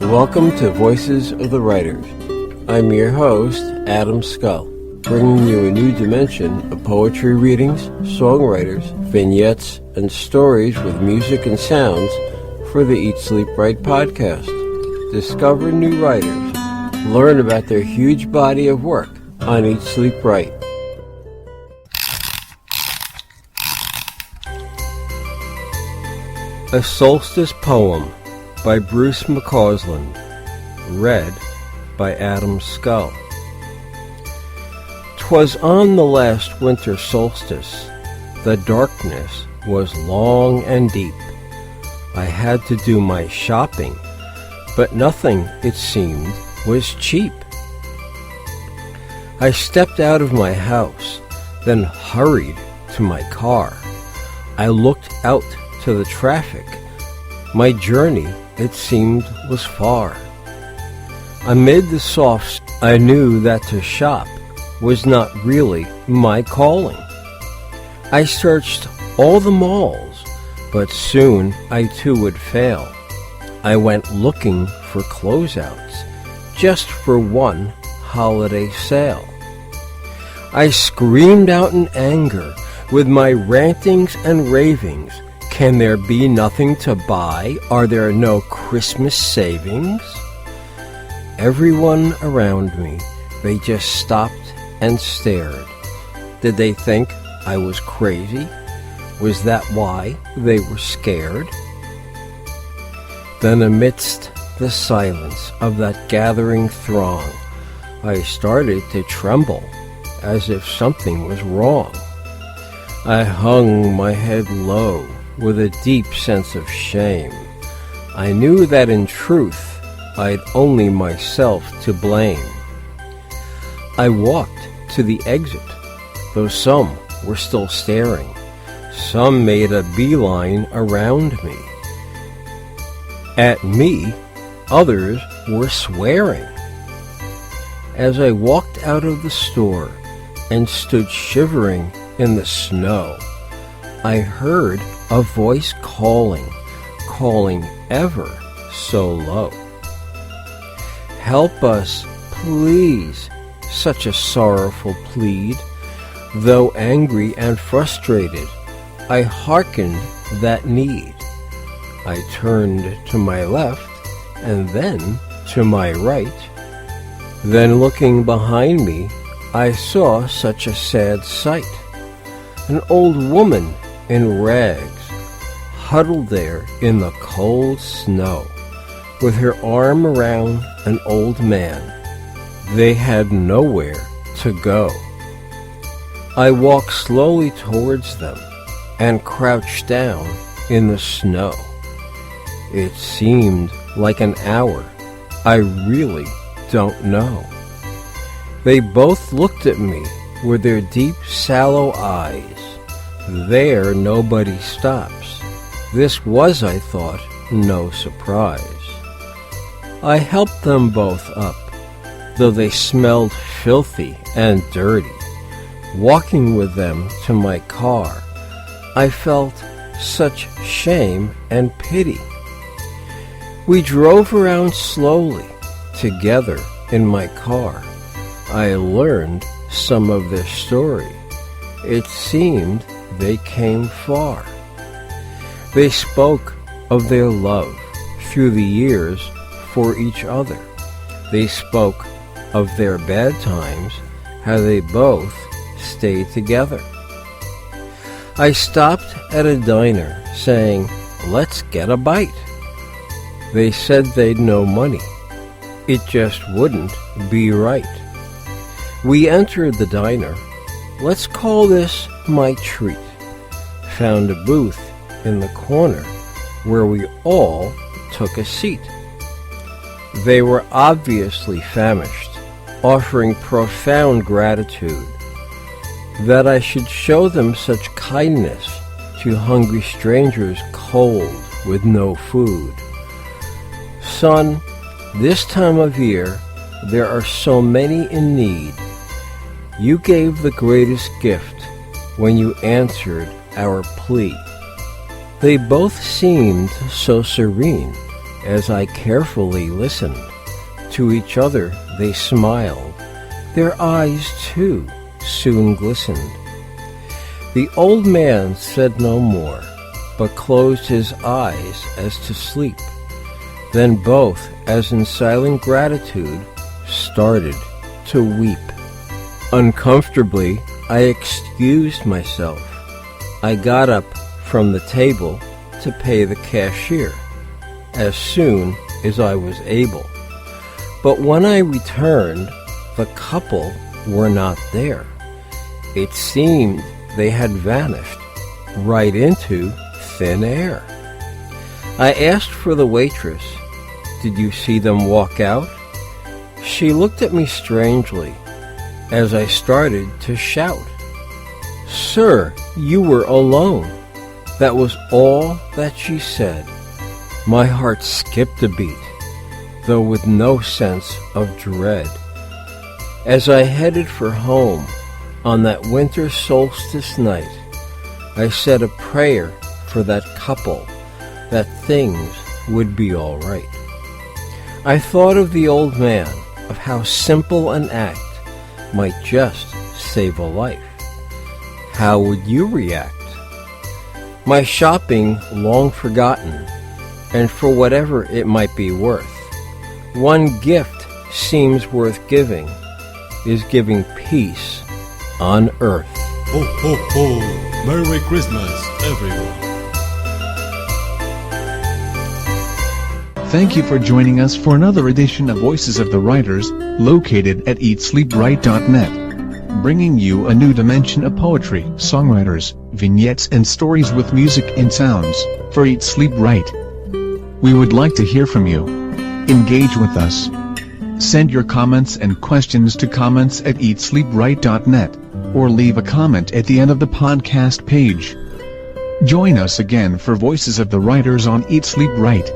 Welcome to Voices of the Writers. I'm your host, Adam Scull, bringing you a new dimension of poetry readings, songwriters, vignettes, and stories with music and sounds for the Eat, Sleep, Write podcast. Discover new writers. Learn about their huge body of work on Eat, Sleep, Write. A Solstice Poem by Bruce McCausland, read by Adam Scull. 'Twas on the last winter solstice, the darkness was long and deep. I had to do my shopping, but nothing, it seemed, was cheap. I stepped out of my house, then hurried to my car. I looked out to the traffic. My journey, it seemed, was far. Amid the softs, I knew that to shop was not really my calling. I searched all the malls, but soon I too would fail. I went looking for closeouts, just for one holiday sale. I screamed out in anger with my rantings and ravings. Can there be nothing to buy? Are there no Christmas savings? Everyone around me, they just stopped and stared. Did they think I was crazy? Was that why they were scared? Then amidst the silence of that gathering throng, I started to tremble as if something was wrong. I hung my head low with a deep sense of shame. I knew that in truth I'd only myself to blame. I walked to the exit, though some were still staring. Some made a beeline around me. At me, others were swearing. As I walked out of the store and stood shivering in the snow, I heard a voice calling ever so low. Help us, please, such a sorrowful plead. Though angry and frustrated, I hearkened that need. I turned to my left and then to my right. Then looking behind me, I saw such a sad sight. An old woman in rags, huddled there in the cold snow, with her arm around an old man. They had nowhere to go. I walked slowly towards them and crouched down in the snow. It seemed like an hour. I really don't know. They both looked at me with their deep, sallow eyes. There nobody stops. This was, I thought, no surprise. I helped them both up, though they smelled filthy and dirty. Walking with them to my car, I felt such shame and pity. We drove around slowly, together in my car. I learned some of their story. It seemed they came far. They spoke of their love through the years for each other. They spoke of their bad times, how they both stayed together. I stopped at a diner saying, "Let's get a bite." They said they'd no money. It just wouldn't be right. We entered the diner. Let's call this my treat. Found a booth in the corner where we all took a seat. They were obviously famished, offering profound gratitude that I should show them such kindness to hungry strangers cold with no food. Son, this time of year there are so many in need. You gave the greatest gift when you answered our plea. They both seemed so serene, as I carefully listened. To each other they smiled. Their eyes, too, soon glistened. The old man said no more, but closed his eyes as to sleep. Then both, as in silent gratitude, started to weep. Uncomfortably, I excused myself. I got up from the table to pay the cashier as soon as I was able. But when I returned, the couple were not there. It seemed they had vanished right into thin air. I asked for the waitress. Did you see them walk out? She looked at me strangely as I started to shout. Sir, you were alone. That was all that she said. My heart skipped a beat, though with no sense of dread. As I headed for home on that winter solstice night, I said a prayer for that couple, that things would be all right. I thought of the old man, of how simple an act might just save a life. How would you react? My shopping long forgotten, and for whatever it might be worth, one gift seems worth giving, is giving peace on earth. Ho, ho, ho! Merry Christmas, everyone! Thank you for joining us for another edition of Voices of the Writers, located at eatsleepwrite.net, bringing you a new dimension of poetry, songwriters, vignettes and stories with music and sounds, for Eat Sleep Write. We would like to hear from you. Engage with us. Send your comments and questions to comments@eatsleepwrite.net, or leave a comment at the end of the podcast page. Join us again for Voices of the Writers on Eat Sleep Write.